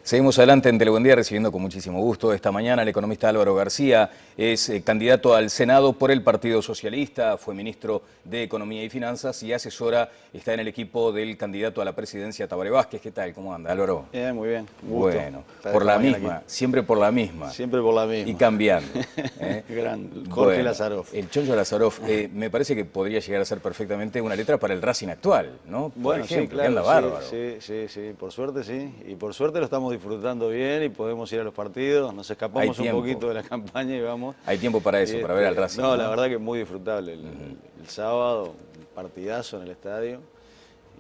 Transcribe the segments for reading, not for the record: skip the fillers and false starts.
Seguimos adelante en Telebuen Día recibiendo con muchísimo gusto esta mañana al economista Álvaro García. Es candidato al Senado por el Partido Socialista, fue ministro de Economía y Finanzas y asesora, está en el equipo del candidato a la presidencia Tabaré Vázquez. ¿Qué tal? ¿Cómo anda, Álvaro? Muy bien, un gusto. Bueno, por la misma, aquí. Siempre por la misma. Siempre por la misma. Y cambiando. Gran Jorge Lazaroff. El Choncho Lazaroff, me parece que podría llegar a ser perfectamente una letra para el Racing actual, ¿no? Por bueno, ejemplo, sí, claro, que anda bárbaro. Sí, por suerte sí. Y por suerte lo estamos disfrutando bien y podemos ir a los partidos, nos escapamos un poquito de la campaña y vamos. Hay tiempo para eso, para ver al Racing. No, la verdad que es muy disfrutable. El sábado, un partidazo en el estadio.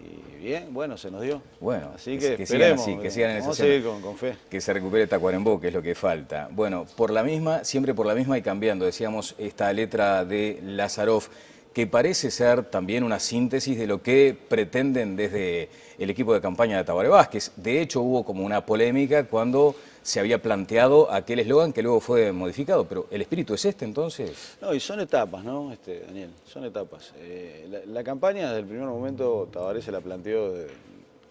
Y bien, bueno, se nos dio. Bueno, así que esperemos, sigan así, que sigan en vamos esa a seguir con fe. Que se recupere Tacuarembó, que es lo que falta. Bueno, por la misma, siempre por la misma y cambiando, decíamos, esta letra de Lazaroff, que parece ser también una síntesis de lo que pretenden desde el equipo de campaña de Tabaré Vázquez. De hecho, hubo como una polémica cuando se había planteado aquel eslogan que luego fue modificado, pero ¿el espíritu es este entonces? No, y son etapas, ¿no, Daniel? Son etapas. La campaña, desde el primer momento, Tabaré se la planteó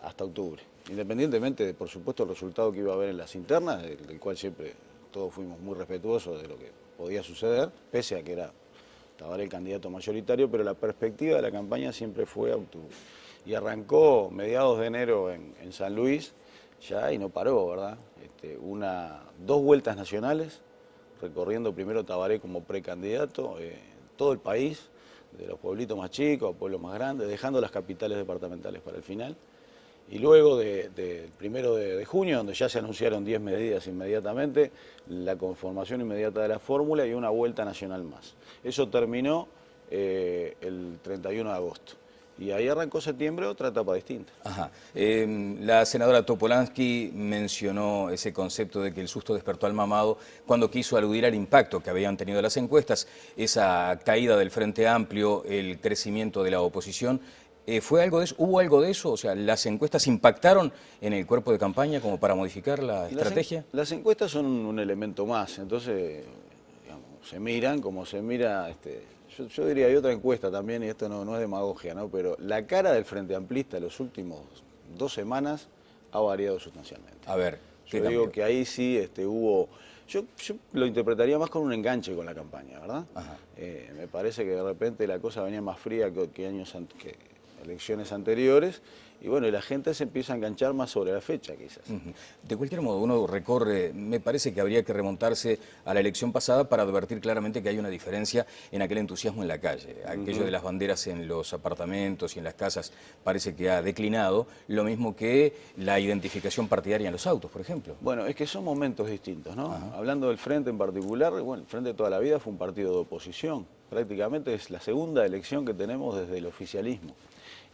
hasta octubre. Independientemente, por supuesto, del resultado que iba a haber en las internas, del cual siempre todos fuimos muy respetuosos de lo que podía suceder, pese a que era Tabaré el candidato mayoritario, pero la perspectiva de la campaña siempre fue a octubre. Y arrancó mediados de enero en San Luis, ya, y no paró, ¿verdad? Dos vueltas nacionales, recorriendo primero Tabaré como precandidato, todo el país, de los pueblitos más chicos a pueblos más grandes, dejando las capitales departamentales para el final. Y luego del 1 de junio, donde ya se anunciaron 10 medidas inmediatamente, la conformación inmediata de la fórmula y una vuelta nacional más. Eso terminó el 31 de agosto. Y ahí arrancó septiembre, otra etapa distinta. Ajá. La senadora Topolansky mencionó ese concepto de que el susto despertó al mamado cuando quiso aludir al impacto que habían tenido las encuestas, esa caída del Frente Amplio, el crecimiento de la oposición. ¿Fue algo de eso? ¿Hubo algo de eso? O sea, ¿las encuestas impactaron en el cuerpo de campaña como para modificar la estrategia? Las encuestas son un elemento más, entonces digamos, se miran como se mira, yo diría, hay otra encuesta también, y esto no es demagogia, ¿no? Pero la cara del Frente Amplista en los últimos 2 semanas ha variado sustancialmente. A ver, yo digo que ahí sí hubo... Yo lo interpretaría más con un enganche con la campaña, ¿verdad? Me parece que de repente la cosa venía más fría que elecciones anteriores, y bueno, y la gente se empieza a enganchar más sobre la fecha, quizás. De cualquier modo, uno recorre, me parece que habría que remontarse a la elección pasada para advertir claramente que hay una diferencia en aquel entusiasmo en la calle. Aquello de las banderas en los apartamentos y en las casas parece que ha declinado, lo mismo que la identificación partidaria en los autos, por ejemplo. Bueno, es que son momentos distintos, ¿no? Hablando del Frente en particular, bueno, el Frente toda la vida fue un partido de oposición. Prácticamente es la segunda elección que tenemos desde el oficialismo.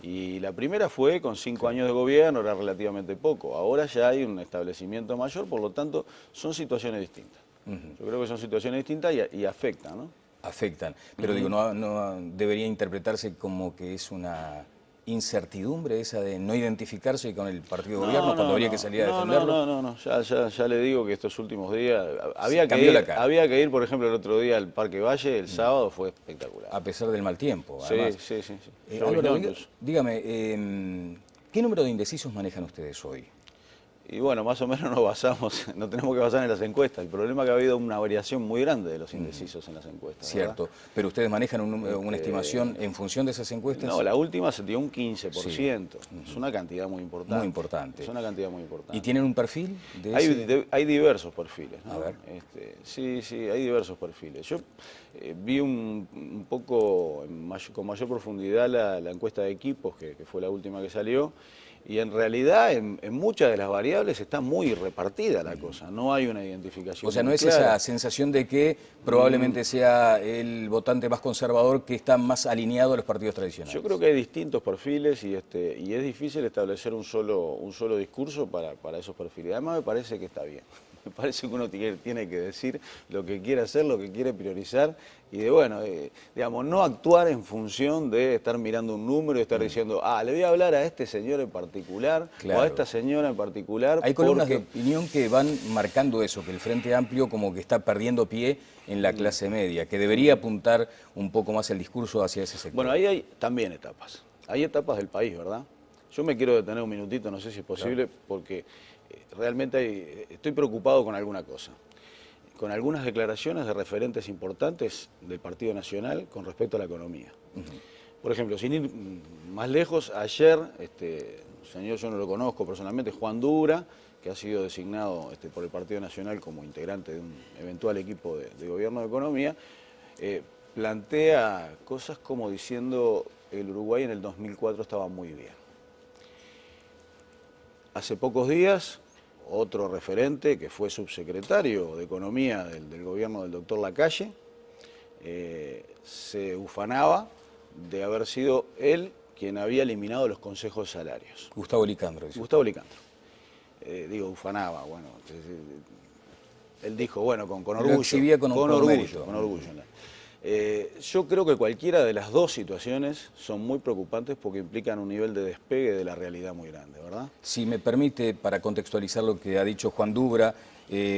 Y la primera fue con 5 años de gobierno, era relativamente poco. Ahora ya hay un establecimiento mayor, por lo tanto, son situaciones distintas. Yo creo que son situaciones distintas y afectan, ¿no? Afectan. Pero digo, no debería interpretarse como que es una incertidumbre esa de no identificarse con el partido de gobierno cuando habría que salir a defenderlo. No. Ya le digo que estos últimos días había que ir, por ejemplo, el otro día al Parque Valle, el sábado fue espectacular. A pesar del mal tiempo, además. Sí. Álvaro, dígame, ¿qué número de indecisos manejan ustedes hoy? Y bueno, más o menos nos tenemos que basar en las encuestas. El problema es que ha habido una variación muy grande de los indecisos en las encuestas. Cierto, ¿verdad? Pero ustedes manejan una estimación en función de esas encuestas. No, la última se dio un 15%. Sí. Es una cantidad muy importante. Muy importante. Es una cantidad muy importante. ¿Y tienen un perfil? Hay diversos perfiles, ¿no? A ver. Sí, hay diversos perfiles. Yo vi un poco con mayor profundidad la encuesta de equipos, que fue la última que salió. Y en realidad, en muchas de las variables está muy repartida la cosa, no hay una identificación. O sea, no es esa sensación de que probablemente sea el votante más conservador que está más alineado a los partidos tradicionales. Yo creo que hay distintos perfiles y es difícil establecer un solo discurso para esos perfiles. Además me parece que está bien. Me parece que uno tiene que decir lo que quiere hacer, lo que quiere priorizar y digamos, no actuar en función de estar mirando un número y estar diciendo, le voy a hablar a este señor en particular o a esta señora en particular. Hay columnas de opinión que van marcando eso, que el Frente Amplio como que está perdiendo pie en la clase media, que debería apuntar un poco más el discurso hacia ese sector. Bueno, ahí hay también etapas. Hay etapas del país, ¿verdad? Yo me quiero detener un minutito, no sé si es posible, porque realmente estoy preocupado con alguna cosa, con algunas declaraciones de referentes importantes del Partido Nacional con respecto a la economía. Por ejemplo, sin ir más lejos, ayer, señor, yo no lo conozco personalmente, Juan Dura, que ha sido designado por el Partido Nacional como integrante de un eventual equipo de gobierno de economía, plantea cosas como diciendo el Uruguay en el 2004 estaba muy bien. Hace pocos días, otro referente que fue subsecretario de Economía del gobierno del doctor Lacalle, se ufanaba de haber sido él quien había eliminado los consejos de salarios. Gustavo Licandro. Dice. Gustavo Licandro. Ufanaba, bueno, él dijo, bueno, con orgullo. Lo exhibía con orgullo. Con orgullo. Yo creo que cualquiera de las dos situaciones son muy preocupantes porque implican un nivel de despegue de la realidad muy grande, ¿verdad? Si me permite, para contextualizar lo que ha dicho Juan Dubra,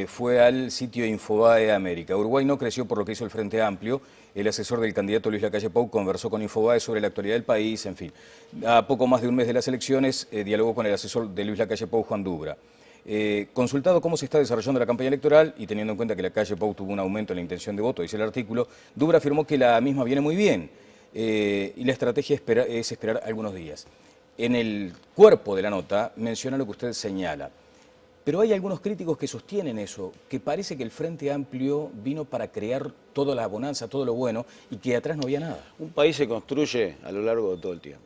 fue al sitio Infobae América. Uruguay no creció por lo que hizo el Frente Amplio. El asesor del candidato Luis Lacalle Pou conversó con Infobae sobre la actualidad del país, en fin. A poco más de un mes de las elecciones, dialogó con el asesor de Luis Lacalle Pou, Juan Dubra. Consultado cómo se está desarrollando la campaña electoral y teniendo en cuenta que Lacalle Pou tuvo un aumento en la intención de voto, dice el artículo, Dubra afirmó que la misma viene muy bien y la estrategia es esperar algunos días. En el cuerpo de la nota menciona lo que usted señala, pero hay algunos críticos que sostienen eso, que parece que el Frente Amplio vino para crear toda la bonanza, todo lo bueno y que atrás no había nada. Un país se construye a lo largo de todo el tiempo.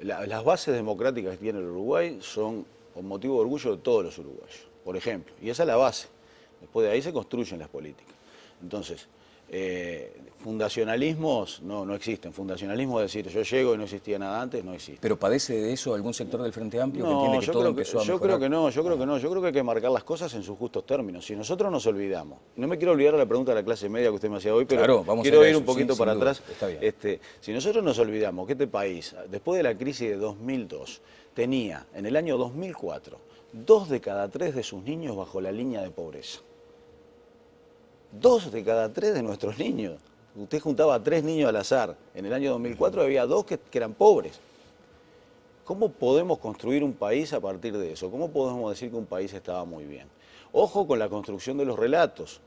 Las bases democráticas que tiene el Uruguay son con motivo de orgullo de todos los uruguayos, por ejemplo. Y esa es la base. Después de ahí se construyen las políticas. Entonces, fundacionalismos no existen. Fundacionalismo es decir, yo llego y no existía nada antes, no existe. ¿Pero padece de eso algún sector del Frente Amplio que No, entiende que todo empezó a mejorar? yo creo que no. Yo creo que hay que marcar las cosas en sus justos términos. Si nosotros nos olvidamos, no me quiero olvidar de la pregunta de la clase media que usted me hacía hoy, pero claro, vamos quiero a ir eso, un poquito sí, para sin duda. atrás. Está bien. Si nosotros nos olvidamos que este país, después de la crisis de 2002, tenía en el año 2004 2 de cada 3 de sus niños bajo la línea de pobreza. 2 de cada 3 de nuestros niños. Usted juntaba 3 niños al azar. En el año 2004 había 2 que eran pobres. ¿Cómo podemos construir un país a partir de eso? ¿Cómo podemos decir que un país estaba muy bien? Ojo con la construcción de los relatos,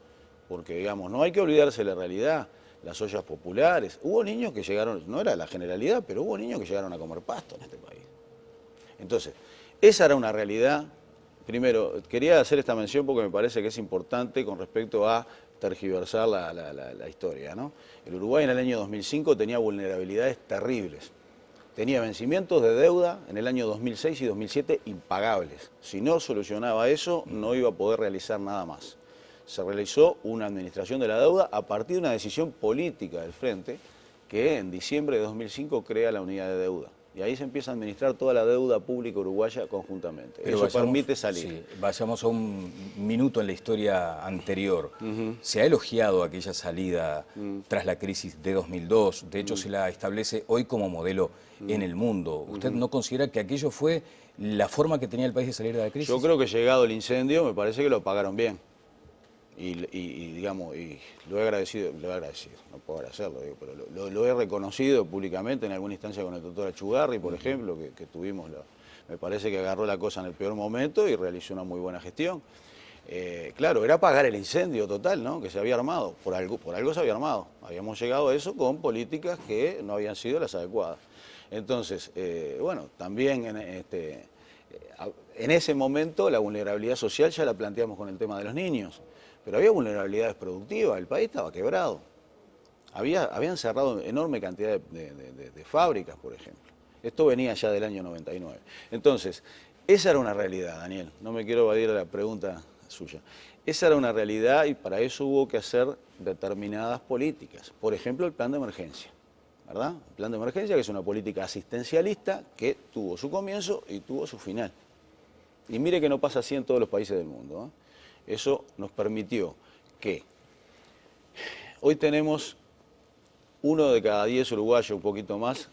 porque digamos, no hay que olvidarse de la realidad. Las ollas populares. Hubo niños que llegaron, no era la generalidad, pero hubo niños que llegaron a comer pasto en este país. Entonces, esa era una realidad. Primero, quería hacer esta mención porque me parece que es importante con respecto a tergiversar la historia, ¿no? El Uruguay en el año 2005 tenía vulnerabilidades terribles. Tenía vencimientos de deuda en el año 2006 y 2007 impagables. Si no solucionaba eso, no iba a poder realizar nada más. Se realizó una administración de la deuda a partir de una decisión política del Frente que en diciembre de 2005 crea la unidad de deuda. Y ahí se empieza a administrar toda la deuda pública uruguaya conjuntamente. Pero eso permite salir. Sí, vayamos a un minuto en la historia anterior. Se ha elogiado aquella salida tras la crisis de 2002. De hecho, se la establece hoy como modelo en el mundo. ¿Usted no considera que aquello fue la forma que tenía el país de salir de la crisis? Yo creo que llegado el incendio, me parece que lo pagaron bien. Y digamos, y lo he agradecido, no puedo agradecerlo, pero lo he reconocido públicamente en alguna instancia con el doctor Achugarri, por ejemplo, que tuvimos, me parece que agarró la cosa en el peor momento y realizó una muy buena gestión. Claro, era apagar el incendio total, ¿no? Que se había armado, por algo se había armado. Habíamos llegado a eso con políticas que no habían sido las adecuadas. Entonces, bueno, también en ese momento la vulnerabilidad social ya la planteamos con el tema de los niños. Pero había vulnerabilidades productivas, el país estaba quebrado. Habían cerrado enorme cantidad de fábricas, por ejemplo. Esto venía ya del año 99. Entonces, esa era una realidad, Daniel. No me quiero evadir la pregunta suya. Esa era una realidad y para eso hubo que hacer determinadas políticas. Por ejemplo, el plan de emergencia, ¿verdad? El plan de emergencia, que es una política asistencialista que tuvo su comienzo y tuvo su final. Y mire que no pasa así en todos los países del mundo, ¿eh? Eso nos permitió que hoy tenemos 1 de cada 10 uruguayos, un poquito más,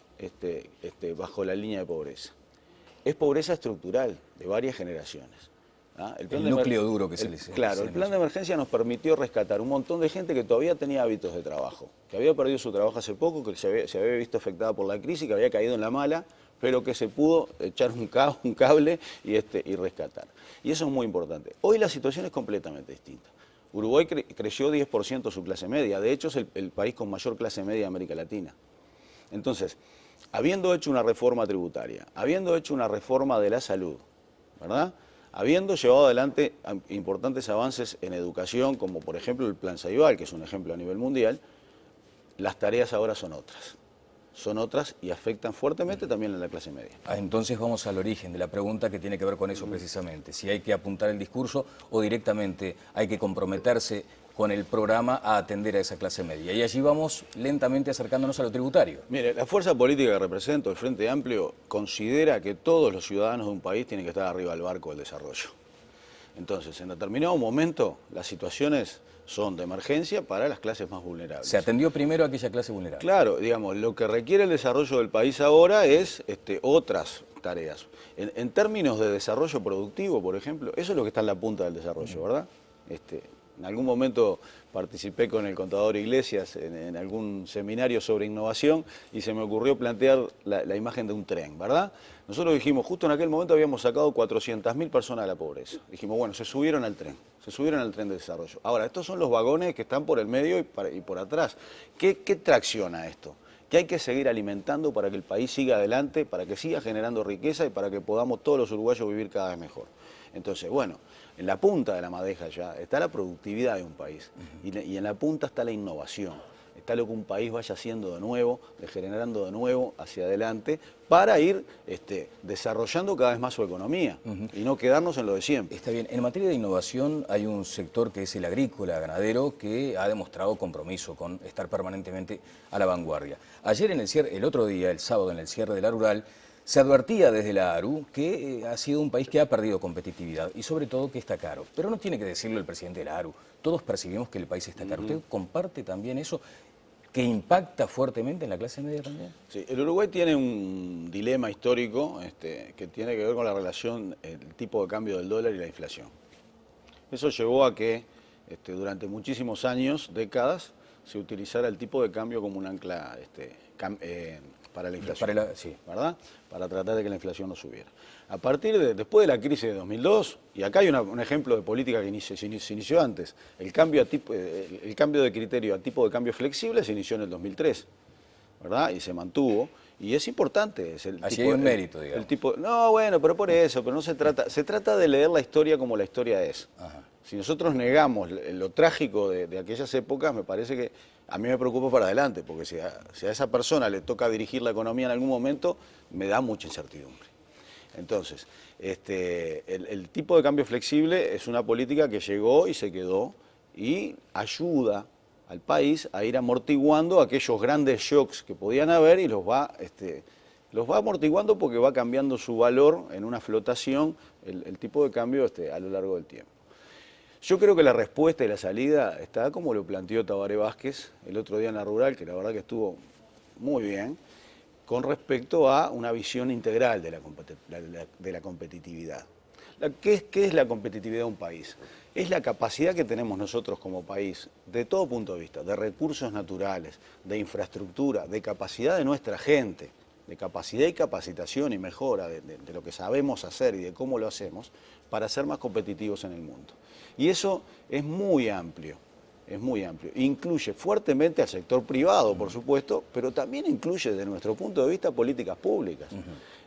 bajo la línea de pobreza. Es pobreza estructural de varias generaciones. ¿Ah? El núcleo duro que se les... Claro, el plan de emergencia nos permitió rescatar un montón de gente que todavía tenía hábitos de trabajo, que había perdido su trabajo hace poco, que se había visto afectada por la crisis, que había caído en la mala pero que se pudo echar un cable y rescatar. Y eso es muy importante. Hoy la situación es completamente distinta. Uruguay creció 10% su clase media, de hecho es el país con mayor clase media de América Latina. Entonces, habiendo hecho una reforma tributaria, habiendo hecho una reforma de la salud, ¿verdad?, habiendo llevado adelante importantes avances en educación, como por ejemplo el Plan Ceibal, que es un ejemplo a nivel mundial, las tareas ahora son otras. Son otras y afectan fuertemente también a la clase media. Entonces vamos al origen de la pregunta que tiene que ver con eso precisamente. Si hay que apuntar el discurso o directamente hay que comprometerse con el programa a atender a esa clase media. Y allí vamos lentamente acercándonos a lo tributario. Mire, la fuerza política que represento, el Frente Amplio, considera que todos los ciudadanos de un país tienen que estar arriba del barco del desarrollo. Entonces, en determinado momento, las situaciones son de emergencia para las clases más vulnerables. Se atendió primero a aquella clase vulnerable. Claro, digamos, lo que requiere el desarrollo del país ahora es otras tareas. En términos de desarrollo productivo, por ejemplo, eso es lo que está en la punta del desarrollo, ¿verdad? En algún momento participé con el contador Iglesias en algún seminario sobre innovación y se me ocurrió plantear la imagen de un tren, ¿verdad? Nosotros dijimos, justo en aquel momento habíamos sacado 400.000 personas de la pobreza. Dijimos, bueno, se subieron al tren de desarrollo. Ahora, estos son los vagones que están por el medio y por atrás. ¿Qué tracciona esto? Que hay que seguir alimentando para que el país siga adelante, para que siga generando riqueza y para que podamos todos los uruguayos vivir cada vez mejor. Entonces, bueno, en la punta de la madeja ya está la productividad de un país y en la punta está la innovación, está lo que un país vaya haciendo de nuevo, generando de nuevo hacia adelante para ir desarrollando cada vez más su economía y no quedarnos en lo de siempre. Está bien, en materia de innovación hay un sector que es el agrícola, ganadero, que ha demostrado compromiso con estar permanentemente a la vanguardia. Ayer el otro día, el sábado, en el cierre de la rural, se advertía desde la ARU que ha sido un país que ha perdido competitividad y sobre todo que está caro. Pero no tiene que decirlo el presidente de la ARU. Todos percibimos que el país está caro. ¿Usted comparte también eso que impacta fuertemente en la clase media también? Sí, el Uruguay tiene un dilema histórico que tiene que ver con la relación, el tipo de cambio del dólar y la inflación. Eso llevó a que durante muchísimos años, décadas, se utilizara el tipo de cambio como un ancla para la inflación, ¿verdad? Para tratar de que la inflación no subiera. A partir después de la crisis de 2002, y acá hay un ejemplo de política que se inició antes, el cambio de criterio a tipo de cambio flexible se inició en el 2003, ¿verdad? Y se mantuvo. Y es importante. Allí hay un mérito, digamos. No, bueno, pero por eso, pero no se trata de leer la historia como la historia es. Ajá. Si nosotros negamos lo trágico de aquellas épocas, me parece que a mí me preocupa para adelante, porque si a esa persona le toca dirigir la economía en algún momento, me da mucha incertidumbre. Entonces, el tipo de cambio flexible es una política que llegó y se quedó y ayuda al país a ir amortiguando aquellos grandes shocks que podían haber y los va amortiguando porque va cambiando su valor en una flotación, el tipo de cambio a lo largo del tiempo. Yo creo que la respuesta y la salida está como lo planteó Tabaré Vázquez el otro día en la rural, que la verdad que estuvo muy bien, con respecto a una visión integral de la competitividad. ¿Qué es la competitividad de un país? Es la capacidad que tenemos nosotros como país, de todo punto de vista, de recursos naturales, de infraestructura, de capacidad de nuestra gente, de capacidad y capacitación y mejora de lo que sabemos hacer y de cómo lo hacemos, para ser más competitivos en el mundo. Y eso es muy amplio. Es muy amplio. Incluye fuertemente al sector privado, por supuesto, pero también incluye, desde nuestro punto de vista, políticas públicas.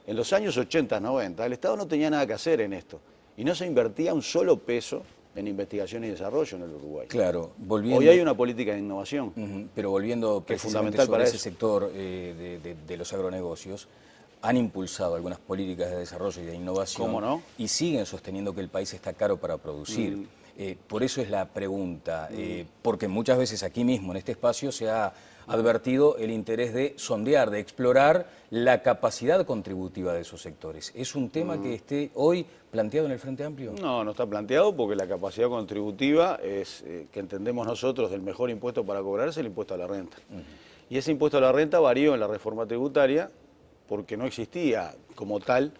En los años 80, 90, el Estado no tenía nada que hacer en esto y no se invertía un solo peso en investigación y desarrollo en el Uruguay. Claro, volviendo... Hoy hay una política de innovación. Pero volviendo que es fundamental sobre para ese sector de los agronegocios, han impulsado algunas políticas de desarrollo y de innovación. ¿Cómo no? Y siguen sosteniendo que el país está caro para producir. Por eso es la pregunta, porque muchas veces aquí mismo, en este espacio, se ha advertido el interés de sondear, de explorar la capacidad contributiva de esos sectores. ¿Es un tema que esté hoy planteado en el Frente Amplio? No, no está planteado porque la capacidad contributiva es, que entendemos nosotros, del mejor impuesto para cobrar es el impuesto a la renta. Y ese impuesto a la renta varió en la reforma tributaria porque no existía como tal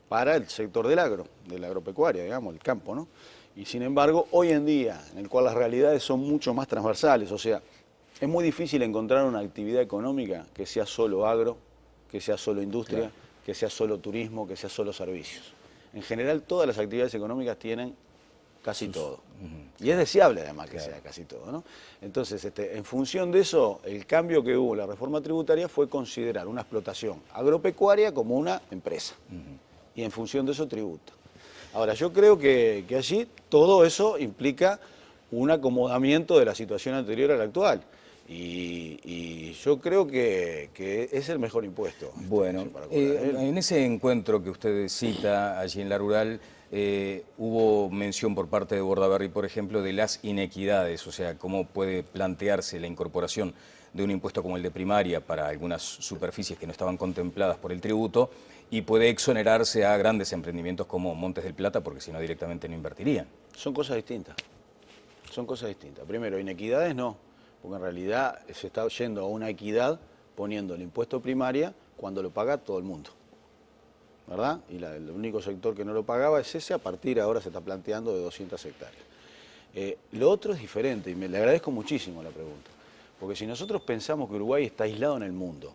para el sector del de la agropecuaria, digamos, el campo, ¿no? Y sin embargo, hoy en día, en el cual las realidades son mucho más transversales, o sea, es muy difícil encontrar una actividad económica que sea solo agro, que sea solo industria, que sea solo turismo, que sea solo servicios. En general, todas las actividades económicas tienen casi todo. Y es deseable además que sea casi todo, ¿no? Entonces, en función de eso, el cambio que hubo en la reforma tributaria fue considerar una explotación agropecuaria como una empresa. Y en función de eso tributa. Ahora, yo creo que allí todo eso implica un acomodamiento de la situación anterior a la actual. Y yo creo que es el mejor impuesto. Bueno, en ese encuentro que usted cita allí en La Rural, hubo mención por parte de Bordaberry, por ejemplo, de las inequidades, o sea, cómo puede plantearse la incorporación de un impuesto como el de primaria para algunas superficies que no estaban contempladas por el tributo y puede exonerarse a grandes emprendimientos como Montes del Plata, porque si no directamente no invertirían. Son cosas distintas. Son cosas distintas. Primero, inequidades no, porque en realidad se está yendo a una equidad poniendo el impuesto primaria cuando lo paga todo el mundo, ¿verdad? Y el único sector que no lo pagaba es ese, a partir ahora se está planteando de 200 hectáreas. Lo otro es diferente y le agradezco muchísimo la pregunta, porque si nosotros pensamos que Uruguay está aislado en el mundo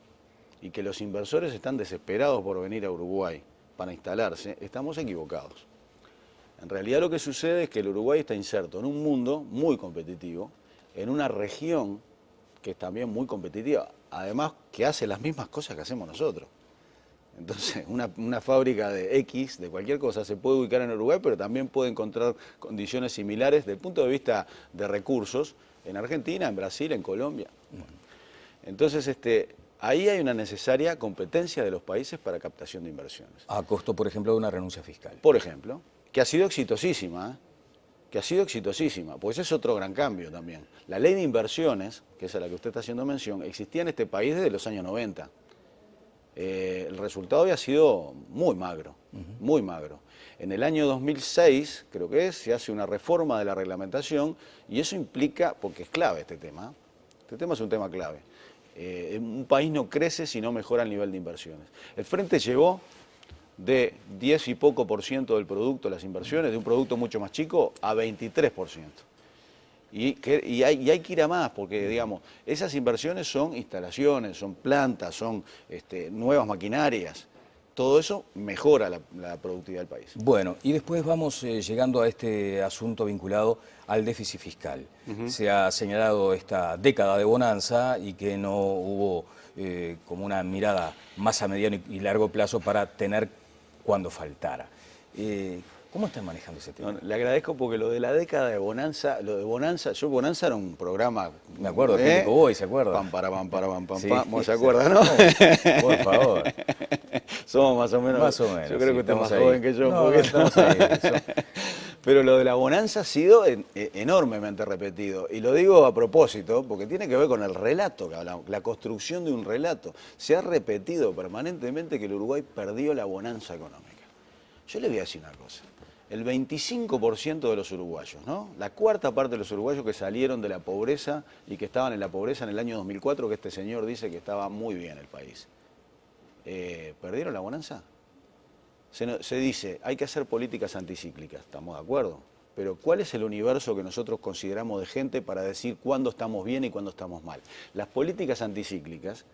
y que los inversores están desesperados por venir a Uruguay para instalarse, estamos equivocados. En realidad lo que sucede es que el Uruguay está inserto en un mundo muy competitivo, en una región que es también muy competitiva, además que hace las mismas cosas que hacemos nosotros. Entonces, una fábrica de X, de cualquier cosa, se puede ubicar en Uruguay, pero también puede encontrar condiciones similares desde el punto de vista de recursos en Argentina, en Brasil, en Colombia. Entonces, ahí hay una necesaria competencia de los países para captación de inversiones. A costo, por ejemplo, de una renuncia fiscal. Por ejemplo, que ha sido exitosísima, pues es otro gran cambio también. La ley de inversiones, que es a la que usted está haciendo mención, existía en este país desde los años 90. El resultado había sido muy magro, muy magro. En el año 2006, creo que se hace una reforma de la reglamentación y eso implica, porque es clave este tema es un tema clave. Un país no crece si no mejora el nivel de inversiones. El Frente llevó de 10 y poco por ciento del producto, las inversiones, de un producto mucho más chico, a 23%. Y hay que ir a más, porque digamos, esas inversiones son instalaciones, son plantas, son nuevas maquinarias. Todo eso mejora la productividad del país. Bueno, y después vamos llegando a este asunto vinculado al déficit fiscal. Se ha señalado esta década de bonanza y que no hubo como una mirada más a mediano y largo plazo para tener cuando faltara. ¿Cómo están manejando ese tema? No, le agradezco porque lo de la década de bonanza, Bonanza era un programa. Me acuerdo, Atlético Boy, ¿se acuerda? Pam, para, pam, para, pam, pam, Sí, pam. ¿Vos sí, se acuerdan, no? Por favor. Somos más o menos. Más o menos. Yo creo sí, que usted es más ahí. joven que yo. No, estamos ahí. Pero lo de la bonanza ha sido enormemente repetido. Y lo digo a propósito, porque tiene que ver con el relato que hablamos, la construcción de un relato. Se ha repetido permanentemente que el Uruguay perdió la bonanza económica. Yo le voy a decir una cosa. El 25% de los uruguayos, ¿no? La cuarta parte de los uruguayos que salieron de la pobreza y que estaban en la pobreza en el año 2004, que este señor dice que estaba muy bien el país. ¿Perdieron la bonanza? Se dice, hay que hacer políticas anticíclicas, estamos de acuerdo, pero ¿cuál es el universo que nosotros consideramos de gente para decir cuándo estamos bien y cuándo estamos mal? Las políticas anticíclicas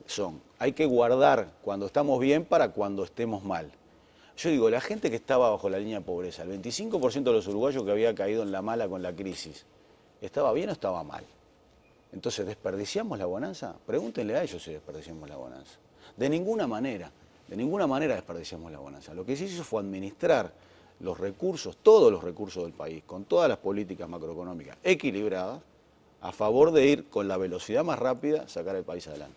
son, hay que guardar cuando estamos bien para cuando estemos mal. Yo digo, la gente que estaba bajo la línea de pobreza, el 25% de los uruguayos que había caído en la mala con la crisis, ¿estaba bien o estaba mal? Entonces, ¿desperdiciamos la bonanza? Pregúntenle a ellos si desperdiciamos la bonanza. De ninguna manera desperdiciamos la bonanza. Lo que se hizo fue administrar los recursos, todos los recursos del país, con todas las políticas macroeconómicas equilibradas, a favor de ir con la velocidad más rápida, sacar el país adelante.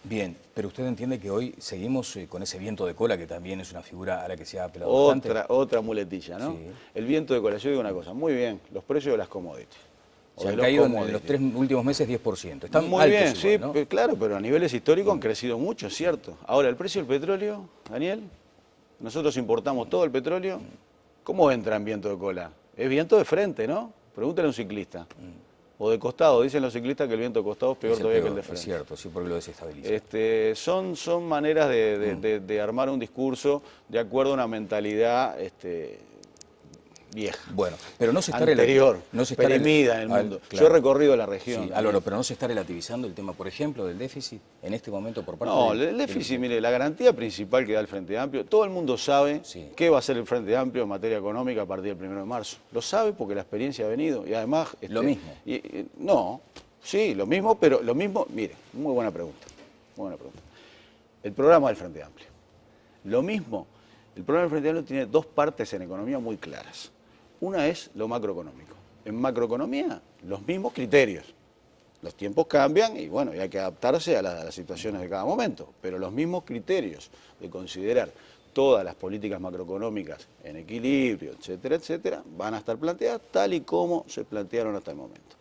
Bien, pero usted entiende que hoy seguimos con ese viento de cola, que también es una figura a la que se ha apelado bastante. Otra muletilla, ¿no? Sí. El viento de cola. Yo digo una cosa, muy bien, los precios de las commodities. Se han caído en los 3 últimos meses 10%. Están muy altos bien, igual, sí, ¿no? claro, pero a niveles históricos han crecido mucho, cierto. Ahora, el precio del petróleo, Daniel, nosotros importamos todo el petróleo. ¿Cómo entra en viento de cola? Es viento de frente, ¿no? Pregúntale a un ciclista. O de costado, dicen los ciclistas que el viento de costado es peor todavía que el de frente. Es cierto, sí, porque lo desestabiliza. Son maneras de armar un discurso de acuerdo a una mentalidad vieja. Bueno, pero no se está anterior, no se está perimida en el mundo. claro. Yo he recorrido la región. Sí, Álvaro, pero no se está relativizando el tema, por ejemplo, del déficit en este momento por parte No, del el déficit, mire, la garantía principal que da el Frente Amplio, todo el mundo sabe Sí. qué va a hacer el Frente Amplio en materia económica a partir del 1 de marzo. Lo sabe porque la experiencia ha venido y además... Lo mismo. No, sí, lo mismo, pero lo mismo, mire, muy buena pregunta, muy buena pregunta. El programa del Frente Amplio. Lo mismo, el programa del Frente Amplio tiene dos partes en economía muy claras. Una es lo macroeconómico. En macroeconomía, los mismos criterios. Los tiempos cambian y bueno, y hay que adaptarse a las situaciones de cada momento, pero los mismos criterios de considerar todas las políticas macroeconómicas en equilibrio, etcétera, etcétera, van a estar planteadas tal y como se plantearon hasta el momento.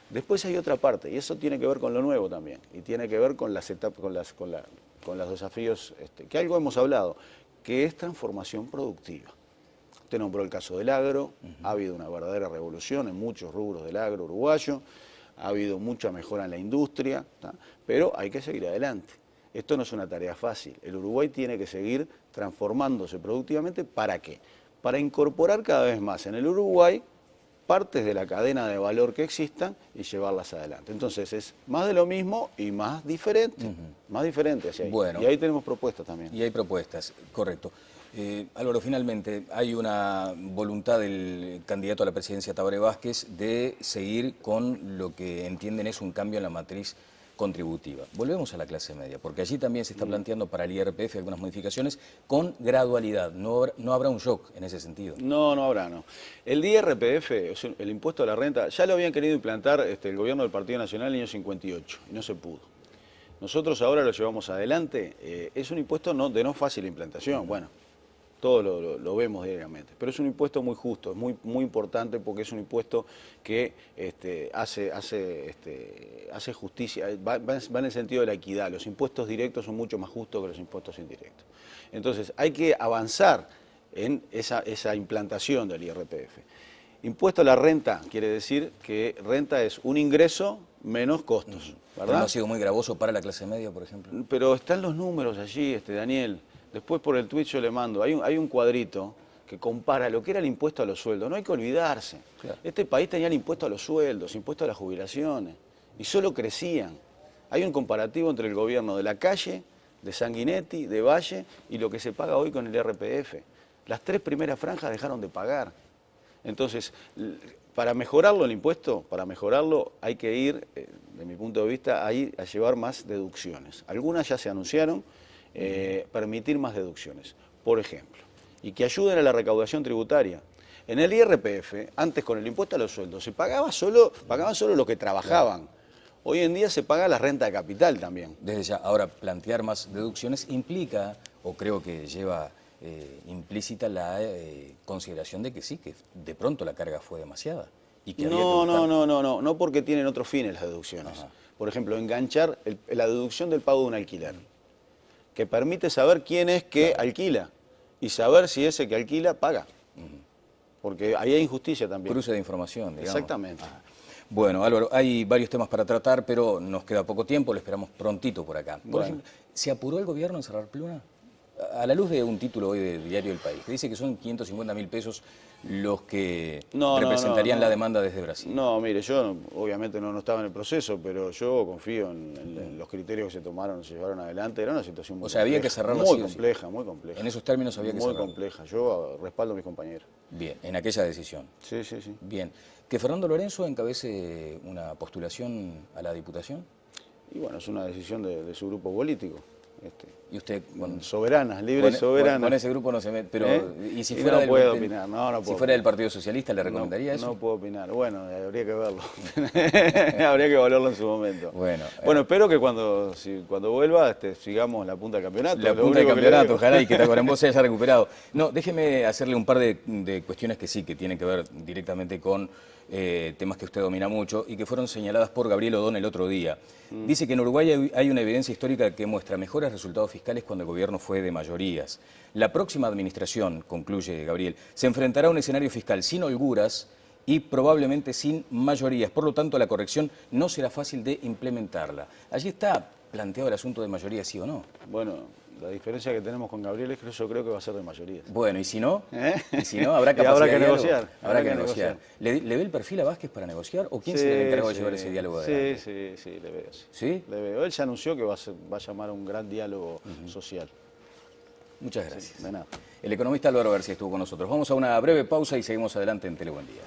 Después hay otra parte, y eso tiene que ver con lo nuevo también, y tiene que ver con las etapas, con los desafíos, que algo hemos hablado, que es transformación productiva. Usted nombró el caso del agro, ha habido una verdadera revolución en muchos rubros del agro uruguayo, ha habido mucha mejora en la industria, ¿tá? Pero hay que seguir adelante. Esto no es una tarea fácil. El Uruguay tiene que seguir transformándose productivamente. ¿Para qué? Para incorporar cada vez más en el Uruguay partes de la cadena de valor que existan y llevarlas adelante. Entonces es más de lo mismo y más diferente, más diferente hacia ahí. Bueno. Y ahí tenemos propuestas también. Y hay propuestas, correcto. Álvaro, finalmente, hay una voluntad del candidato a la presidencia, Tabaré Vázquez, de seguir con lo que entienden es un cambio en la matriz contributiva. Volvemos a la clase media, porque allí también se está planteando para el IRPF algunas modificaciones con gradualidad. No habrá un shock en ese sentido. No, no habrá, no. El IRPF, el impuesto a la renta, ya lo habían querido implantar el gobierno del Partido Nacional en el año 58 y no se pudo. Nosotros ahora lo llevamos adelante. Es un impuesto de no fácil implantación, bueno, todo lo vemos diariamente, pero es un impuesto muy justo, es muy importante porque es un impuesto que hace justicia, va en el sentido de la equidad. Los impuestos directos son mucho más justos que los impuestos indirectos. Entonces hay que avanzar en esa implantación del IRPF. Impuesto a la renta quiere decir que renta es un ingreso menos costos, ¿verdad? ¿Pero no ha sido muy gravoso para la clase media, por ejemplo? Pero están los números allí, Daniel. Después por el tweet yo le mando. Hay un cuadrito que compara lo que era el impuesto a los sueldos. No hay que olvidarse. Claro. Este país tenía el impuesto a los sueldos, impuesto a las jubilaciones, y solo crecían. Hay un comparativo entre el gobierno de Lacalle, de Sanguinetti, de Valle, y lo que se paga hoy con el IRPF. Las tres primeras franjas dejaron de pagar. Entonces, para mejorarlo el impuesto, para mejorarlo hay que ir, de mi punto de vista, a llevar más deducciones. Algunas ya se anunciaron, permitir más deducciones, por ejemplo, y que ayuden a la recaudación tributaria. En el IRPF, antes con el impuesto a los sueldos, pagaban solo los que trabajaban. Claro. Hoy en día se paga la renta de capital también. Desde ya, ahora plantear más deducciones implica, o creo que lleva implícita la consideración de que sí, que de pronto la carga fue demasiada. Y que no porque tienen otros fines las deducciones. Ajá. Por ejemplo, enganchar la deducción del pago de un alquiler, que permite saber quién es que alquila y saber si ese que alquila paga. Porque ahí hay injusticia también. Cruce de información, digamos. Exactamente. Bueno, Álvaro, hay varios temas para tratar, pero nos queda poco tiempo, lo esperamos prontito por acá. Por ejemplo, ¿se apuró el gobierno en cerrar Pluna? A la luz de un título hoy de Diario El País, que dice que son 550.000 pesos los que representarían la demanda desde Brasil. No, mire, yo obviamente no estaba en el proceso, pero yo confío en los criterios que se tomaron, se llevaron adelante. Era una situación muy compleja. Había que cerrarla muy compleja, muy compleja. En esos términos había que cerrarla. Muy compleja. Yo respaldo a mis compañeros. Bien, en aquella decisión. Sí. Bien. ¿Que Fernando Lorenzo encabece una postulación a la Diputación? Y bueno, es una decisión de su grupo político. ¿Y usted? Soberana, libre y soberana. Con ese grupo no se mete, pero ¿y si fuera no puedo opinar, no puedo. Si fuera del Partido Socialista, ¿le recomendaría eso? No puedo opinar. Bueno, habría que verlo. Habría que valorarlo en su momento. Bueno, espero que cuando vuelva sigamos la punta del campeonato. La punta del campeonato, ojalá, y que Tacuarembó se haya recuperado. No, déjeme hacerle un par de cuestiones que sí, que tienen que ver directamente con temas que usted domina mucho y que fueron señaladas por Gabriel Odón el otro día. Dice que en Uruguay hay una evidencia histórica que muestra mejores resultados fiscales cuando el gobierno fue de mayorías. La próxima administración, concluye Gabriel, se enfrentará a un escenario fiscal sin holguras y probablemente sin mayorías. Por lo tanto, la corrección no será fácil de implementarla. Allí está planteado el asunto de mayoría, ¿sí o no? Bueno, La diferencia que tenemos con Gabriel es que yo creo que va a ser de mayoría. Bueno, ¿y si no? ¿Eh? ¿Y si no? ¿Habrá Y capacidad habrá que de diálogo? negociar, Habrá que negociar. ¿Le ve el perfil a Vázquez para negociar? ¿O quién será el encargado de llevar ese diálogo adelante? Sí, le veo. Sí. ¿Sí? Le veo. Él ya anunció que va a llamar a un gran diálogo social. Muchas gracias. Sí, de nada. El economista Álvaro García estuvo con nosotros. Vamos a una breve pausa y seguimos adelante en Tele Buen Día.